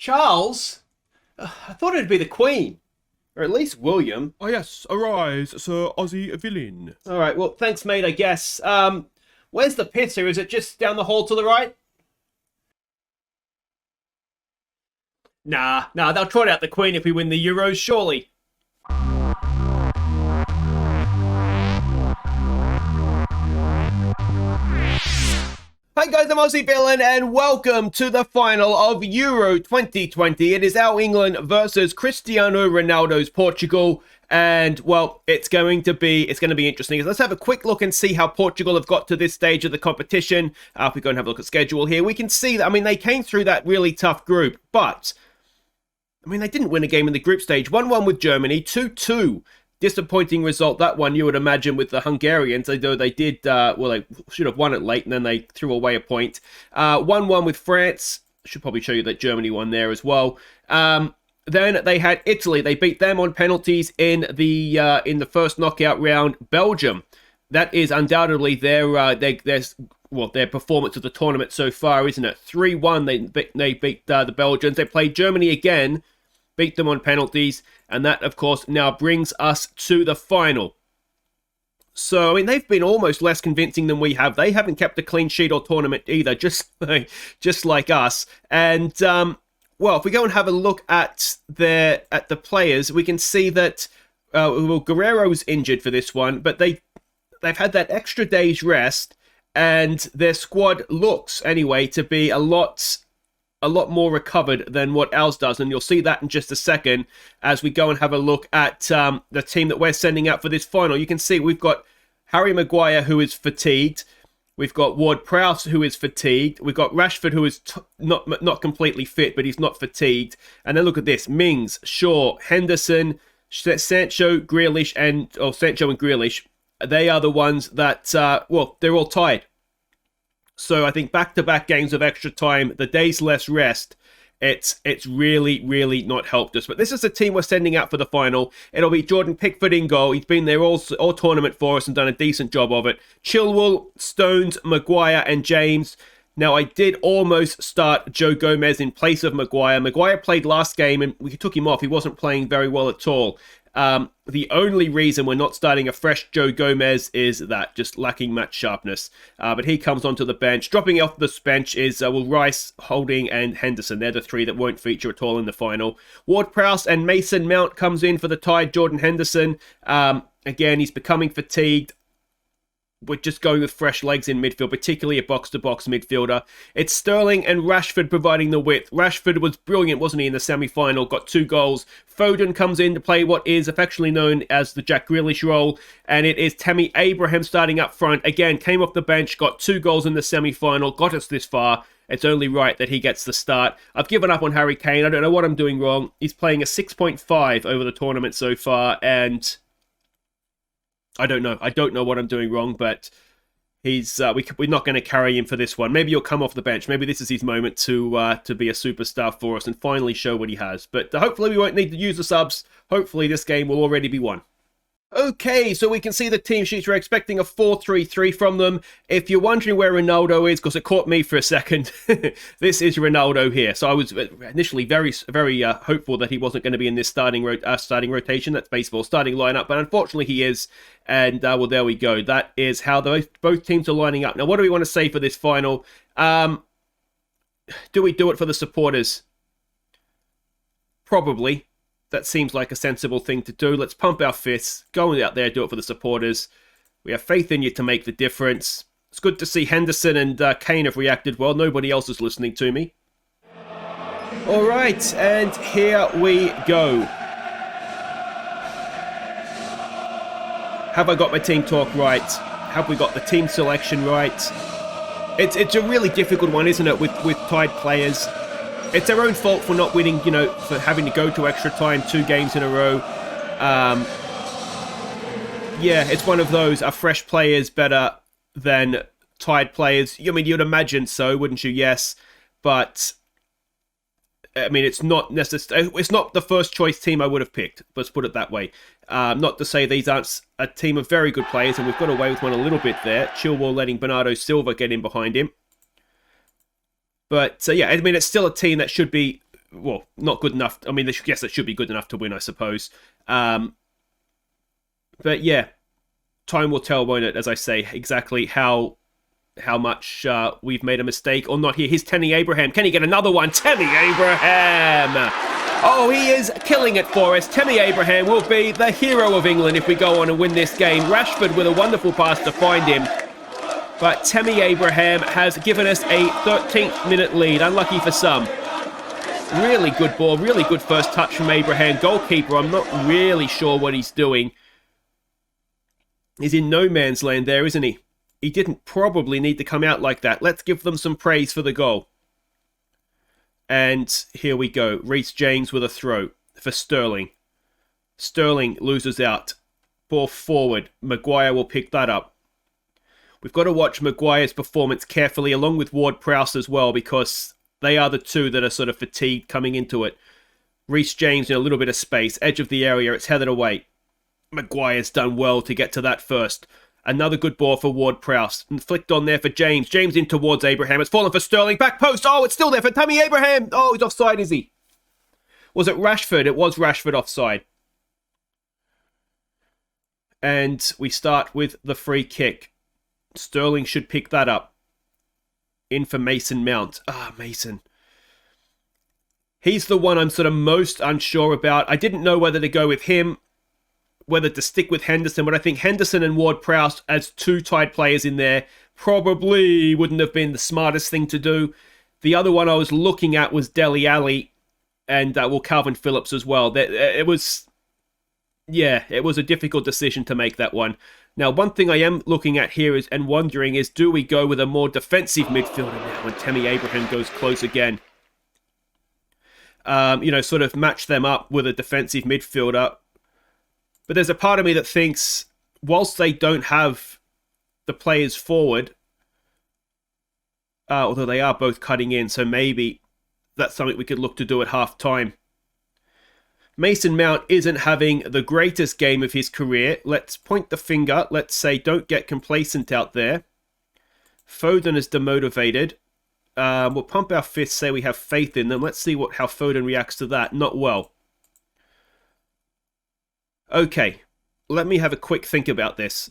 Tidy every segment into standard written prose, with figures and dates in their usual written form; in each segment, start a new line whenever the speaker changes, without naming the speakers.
Charles? I thought it'd be the Queen. Or at least William.
Ah yes, arise, Sir Aussie villain.
Alright, well, thanks, mate, I guess. Where's the pizza? Is it just down the hall to the right? Nah, they'll trot out the Queen if we win the Euros, surely. Hi guys, I'm Aussie Villain and welcome to the final of Euro 2020. It is our England versus Cristiano Ronaldo's Portugal. And, well, it's going to be interesting. Let's have a quick look and see how Portugal have got to this stage of the competition. If we go and have a look at schedule here, we can see that, they came through that really tough group. But, they didn't win a game in the group stage. 1-1 with Germany, 2-2. Disappointing result, that one, you would imagine, with the Hungarians, although they did, they should have won it late, and then they threw away a point. 1-1 with France. Should probably show you that Germany won there as well. Then they had Italy. They beat them on penalties in the first knockout round. Belgium. That is undoubtedly their performance of the tournament so far, isn't it? 3-1, they beat the Belgians. They played Germany again, beat them on penalties, and that, of course, now brings us to the final. So, they've been almost less convincing than we have. They haven't kept a clean sheet or tournament either, just like us. And, well, if we go and have a look at the players, we can see that, Guerrero's injured for this one, but they've had that extra day's rest, and their squad looks, anyway, to be a lot more recovered than what ours does, and you'll see that in just a second as we go and have a look at the team that we're sending out for this final. You can see we've got Harry Maguire, who is fatigued. We've got Ward-Prowse, who is fatigued. We've got Rashford, who is not completely fit, but he's not fatigued. And then look at this: Mings, Shaw, Henderson, Sancho, Grealish, Sancho and Grealish. They are the ones that they're all tired. So I think back-to-back games of extra time, the day's less rest, it's really, really not helped us. But this is the team we're sending out for the final. It'll be Jordan Pickford in goal. He's been there all tournament for us and done a decent job of it. Chilwell, Stones, Maguire and James. Now, I did almost start Joe Gomez in place of Maguire. Maguire played last game and we took him off. He wasn't playing very well at all. The only reason we're not starting a fresh Joe Gomez is that, just lacking match sharpness. But he comes onto the bench. Dropping off this bench is Rice, Holding and Henderson. They're the three that won't feature at all in the final. Ward-Prowse and Mason Mount comes in for the tied Jordan Henderson. Again, he's becoming fatigued. We're just going with fresh legs in midfield, particularly a box-to-box midfielder. It's Sterling and Rashford providing the width. Rashford was brilliant, wasn't he, in the semi-final? Got 2 goals. Foden comes in to play what is affectionately known as the Jack Grealish role. And it is Tammy Abraham starting up front. Again, came off the bench, got 2 goals in the semi-final, got us this far. It's only right that he gets the start. I've given up on Harry Kane. I don't know what I'm doing wrong. He's playing a 6.5 over the tournament so far, and I don't know. I don't know what I'm doing wrong, but he's we're not going to carry him for this one. Maybe he'll come off the bench. Maybe this is his moment to be a superstar for us and finally show what he has. But hopefully we won't need to use the subs. Hopefully this game will already be won. Okay, so we can see the team sheets. We're expecting a 4-3-3 from them. If you're wondering where Ronaldo is, because it caught me for a second, this is Ronaldo here. So I was initially very hopeful that he wasn't going to be in this starting rotation. That's baseball starting lineup, but unfortunately he is. And well, there we go. That is how both teams are lining up. Now, what do we want to say for this final? Do we do it for the supporters? Probably. That seems like a sensible thing to do. Let's pump our fists, go out there, do it for the supporters. We have faith in you to make the difference. It's good to see Henderson and Kane have reacted well. Nobody else is listening to me. All right, and here we go. Have I got my team talk right? Have we got the team selection right? It's a really difficult one, isn't it, with tied players. It's their own fault for not winning, for having to go to extra time 2 games in a row. Yeah, it's one of those. Are fresh players better than tied players? You'd imagine so, wouldn't you? Yes. But, it's not necessary. It's not the first choice team I would have picked. Let's put it that way. Not to say these aren't a team of very good players, and we've got away with one a little bit there. Chilwell letting Bernardo Silva get in behind him. But, yeah, it's still a team that should be well, not good enough. I mean, yes, it should be good enough to win, I suppose. But yeah, time will tell, won't it? As I say, exactly how much we've made a mistake or not here. Here's Tammy Abraham. Can he get another one? Tammy Abraham! Oh, he is killing it for us. Tammy Abraham will be the hero of England if we go on and win this game. Rashford with a wonderful pass to find him. But Tammy Abraham has given us a 13th minute lead. Unlucky for some. Really good ball. Really good first touch from Abraham. Goalkeeper, I'm not really sure what he's doing. He's in no man's land there, isn't he? He didn't probably need to come out like that. Let's give them some praise for the goal. And here we go. Reece James with a throw for Sterling. Sterling loses out. Ball forward. Maguire will pick that up. We've got to watch Maguire's performance carefully, along with Ward-Prowse as well, because they are the two that are sort of fatigued coming into it. Reece James in a little bit of space. Edge of the area. It's headed away. Maguire's done well to get to that first. Another good ball for Ward-Prowse. And flicked on there for James. James in towards Abraham. It's fallen for Sterling. Back post. Oh, it's still there for Tammy Abraham. Oh, he's offside, is he? Was it Rashford? It was Rashford offside. And we start with the free kick. Sterling should pick that up. In for Mason Mount. Mason. He's the one I'm sort of most unsure about. I didn't know whether to go with him, whether to stick with Henderson, but I think Henderson and Ward-Prowse as two tied players in there probably wouldn't have been the smartest thing to do. The other one I was looking at was Dele Alli and Calvin Phillips as well. It was a difficult decision to make, that one. Now, one thing I am looking at here and wondering is, do we go with a more defensive midfielder now when Tammy Abraham goes close again? Sort of match them up with a defensive midfielder. But there's a part of me that thinks, whilst they don't have the players forward, although they are both cutting in, so maybe that's something we could look to do at half-time. Mason Mount isn't having the greatest game of his career. Let's point the finger. Let's say don't get complacent out there. Foden is demotivated. We'll pump our fists, say we have faith in them. Let's see how Foden reacts to that. Not well. Okay, let me have a quick think about this.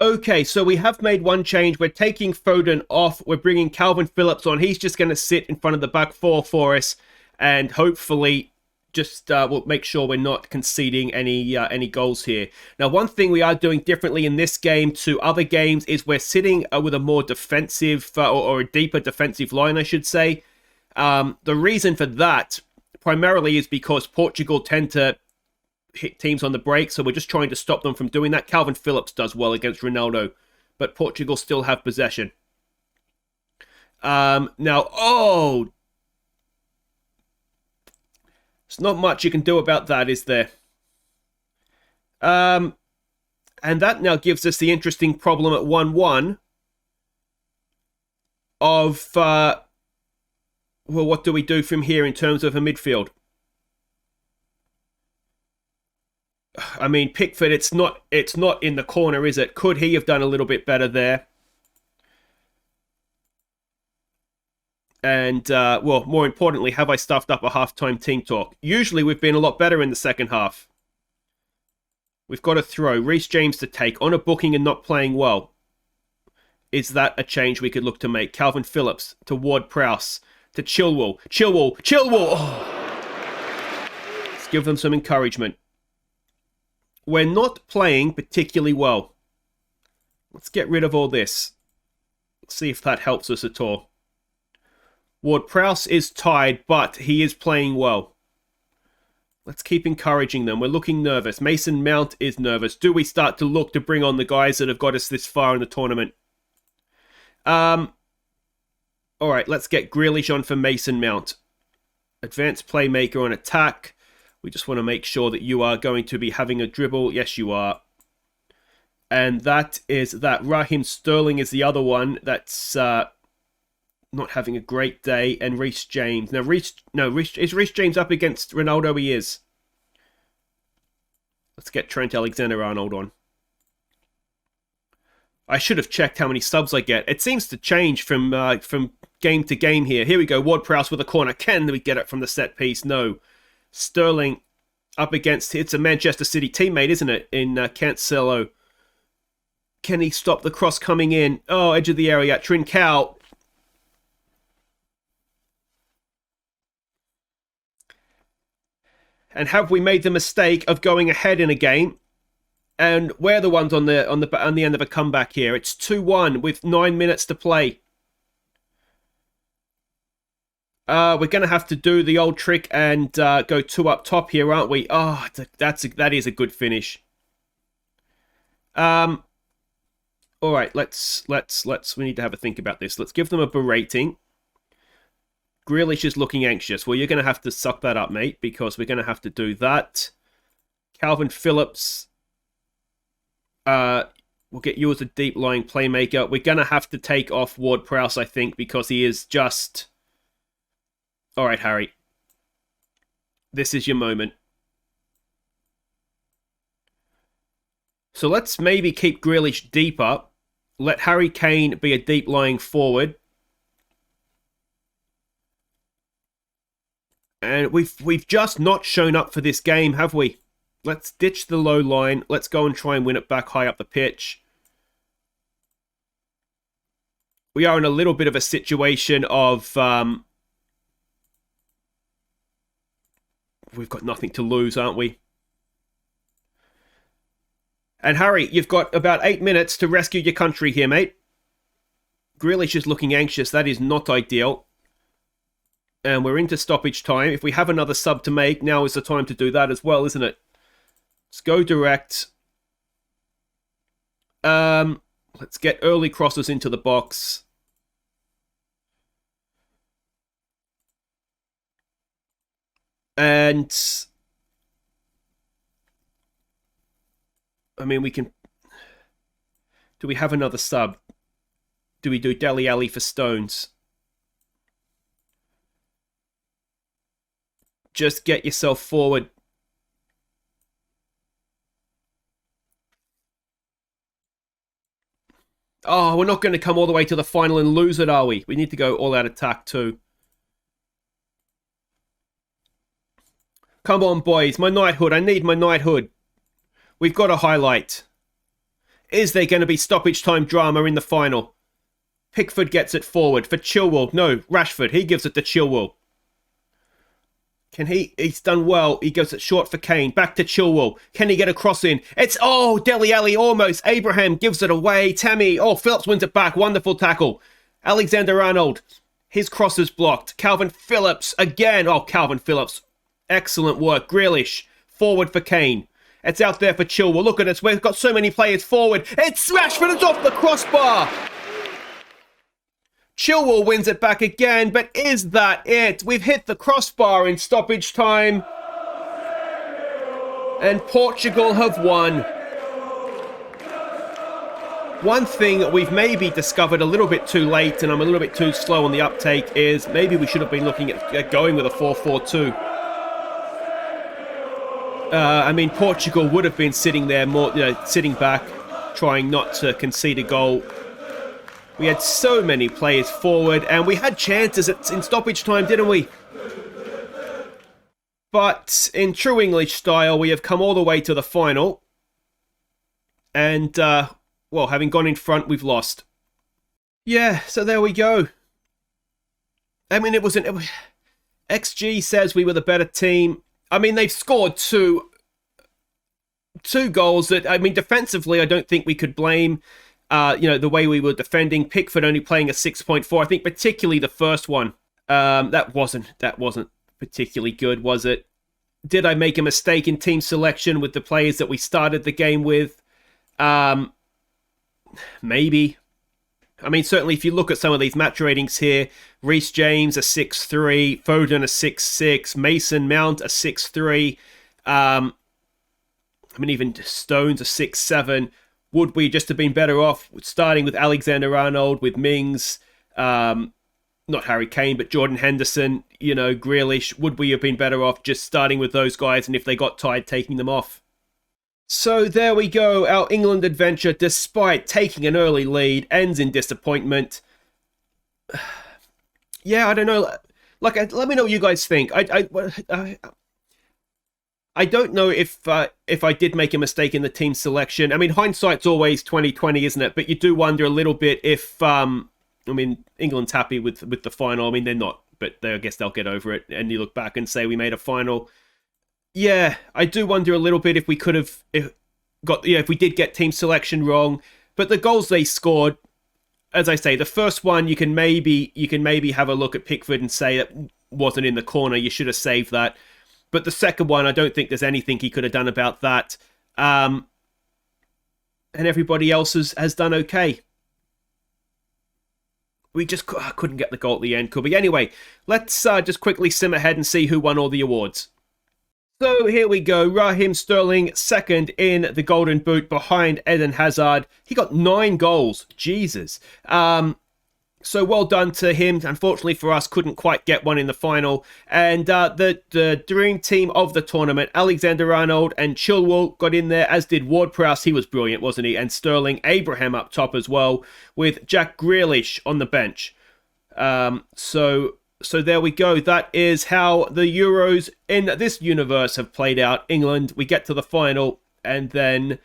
Okay, so we have made one change. We're taking Foden off. We're bringing Calvin Phillips on. He's just going to sit in front of the back four for us, and hopefully just we'll make sure we're not conceding any goals here. Now, one thing we are doing differently in this game to other games is we're sitting with a more defensive or a deeper defensive line, I should say. The reason for that primarily is because Portugal tend to hit teams on the break, so we're just trying to stop them from doing that. Calvin Phillips does well against Ronaldo, but Portugal still have possession. Now, there's not much you can do about that, is there? And that now gives us the interesting problem at 1-1 of, what do we do from here in terms of a midfield? I mean, Pickford, it's not in the corner, is it? Could he have done a little bit better there? And, more importantly, have I stuffed up a half-time team talk? Usually we've been a lot better in the second half. We've got to throw. Reece James to take. On a booking and not playing well. Is that a change we could look to make? Calvin Phillips to Ward-Prowse to Chilwell. Chilwell! Oh. Let's give them some encouragement. We're not playing particularly well. Let's get rid of all this. Let's see if that helps us at all. Ward-Prowse is tied, but he is playing well. Let's keep encouraging them. We're looking nervous. Mason Mount is nervous. Do we start to look to bring on the guys that have got us this far in the tournament? Alright, let's get Grealish on for Mason Mount. Advanced playmaker on attack. We just want to make sure that you are going to be having a dribble. Yes, you are. And that is that. Raheem Sterling is the other one that's not having a great day. And Reece James. Now, is Reece James up against Ronaldo? He is. Let's get Trent Alexander-Arnold on. I should have checked how many subs I get. It seems to change from game to game here. Here we go. Ward-Prowse with a corner. Can we get it from the set piece? No. Sterling up against... It's a Manchester City teammate, isn't it? In Cancelo. Can he stop the cross coming in? Oh, edge of the area. Trincao. And have we made the mistake of going ahead in a game? And we're the ones on the end of a comeback here. It's 2-1 with 9 minutes to play. We're going to have to do the old trick and go 2 up top here, aren't we? Oh, that is a good finish. All right, let's we need to have a think about this. Let's give them a berating. Grealish is looking anxious. Well, you're going to have to suck that up, mate, because we're going to have to do that. Calvin Phillips, we'll get you as a deep-lying playmaker. We're going to have to take off Ward-Prowse, I think, because he is just... All right, Harry. This is your moment. So let's maybe keep Grealish deeper. Let Harry Kane be a deep-lying forward. And we've just not shown up for this game, have we? Let's ditch the low line. Let's go and try and win it back high up the pitch. We are in a little bit of a situation of... we've got nothing to lose, aren't we? And Harry, you've got about 8 minutes to rescue your country here, mate. Grealish is looking anxious. That is not ideal. And we're into stoppage time. If we have another sub to make, now is the time to do that as well, isn't it? Let's go direct. Let's get early crosses into the box. And... I mean, we can... Do we have another sub? Do we do Dele Alli for Stones? Just get yourself forward. Oh, we're not going to come all the way to the final and lose it, are we? We need to go all-out attack too. Come on, boys. My knighthood. I need my knighthood. We've got a highlight. Is there going to be stoppage time drama in the final? Pickford gets it forward for Chilwell. No, Rashford. He gives it to Chilwell. Can he? He's done well. He goes it short for Kane. Back to Chilwell. Can he get a cross in? It's, oh, Dele Alli almost. Abraham gives it away. Tammy. Oh, Phillips wins it back. Wonderful tackle. Alexander-Arnold. His cross is blocked. Calvin Phillips again. Oh, Calvin Phillips. Excellent work. Grealish. Forward for Kane. It's out there for Chilwell. Look at us. We've got so many players forward. It's Rashford. It's off the crossbar. Chilwell wins it back again, but is that it? We've hit the crossbar in stoppage time. And Portugal have won. One thing we've maybe discovered a little bit too late, and I'm a little bit too slow on the uptake, is maybe we should have been looking at going with a 4-4-2. I mean, Portugal would have been sitting there more, sitting back, trying not to concede a goal. We had so many players forward, and we had chances in stoppage time, didn't we? But in true English style, we have come all the way to the final. And, well, having gone in front, we've lost. Yeah, so there we go. I mean, it was XG says we were the better team. I mean, they've scored two goals that, I mean, defensively, I don't think we could blame... the way we were defending. Pickford only playing a 6.4. I think particularly the first one. That wasn't particularly good, was it? Did I make a mistake in team selection with the players that we started the game with? Maybe. I mean, certainly if you look at some of these match ratings here, Reece James a 6.3, Foden a 6.6, Mason Mount a 6.3. I mean, even Stones a 6.7. Would we just have been better off starting with Alexander-Arnold, with Mings, not Harry Kane, but Jordan Henderson, Grealish? Would we have been better off just starting with those guys, and if they got tired, taking them off? So there we go. Our England adventure, despite taking an early lead, ends in disappointment. Yeah, I don't know. Like, let me know what you guys think. I don't know if I did make a mistake in the team selection. I mean, hindsight's always 2020, isn't it? But you do wonder a little bit if I mean, England's happy with the final. I mean, they're not, but I guess they'll get over it. And you look back and say we made a final. Yeah, I do wonder a little bit if we could have if we did get team selection wrong. But the goals they scored, as I say, the first one you can maybe have a look at Pickford and say that wasn't in the corner. You should have saved that. But the second one, I don't think there's anything he could have done about that. And everybody else has done okay. We just couldn't get the goal at the end, could we? Anyway, let's just quickly sim ahead and see who won all the awards. So here we go. Raheem Sterling, second in the Golden Boot behind Eden Hazard. He got 9 goals. Jesus. So well done to him. Unfortunately for us, couldn't quite get one in the final. And the dream team of the tournament, Alexander-Arnold and Chilwell got in there, as did Ward-Prowse. He was brilliant, wasn't he? And Sterling, Abraham up top as well, with Jack Grealish on the bench. So there we go. That is how the Euros in this universe have played out. England, we get to the final, and then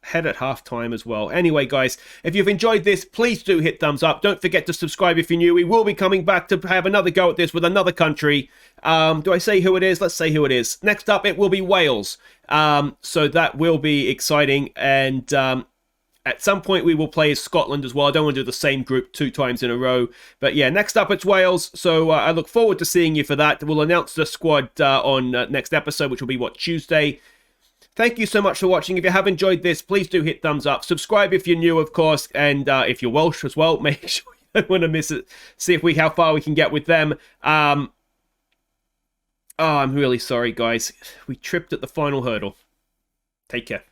head at halftime as well. Anyway, guys, if you've enjoyed this, please do hit thumbs up. Don't forget to subscribe if you're new. We will be coming back to have another go at this with another country. Do I say who it is? Let's say who it is. Next up, it will be Wales. So that will be exciting. And at some point, we will play as Scotland as well. I don't want to do the same group 2 times in a row. But yeah, next up, it's Wales. So I look forward to seeing you for that. We'll announce the squad on next episode, which will be, Tuesday. Thank you so much for watching. If you have enjoyed this, please do hit thumbs up. Subscribe if you're new, of course. And if you're Welsh as well, make sure you don't want to miss it. See how far we can get with them. Oh, I'm really sorry, guys. We tripped at the final hurdle. Take care.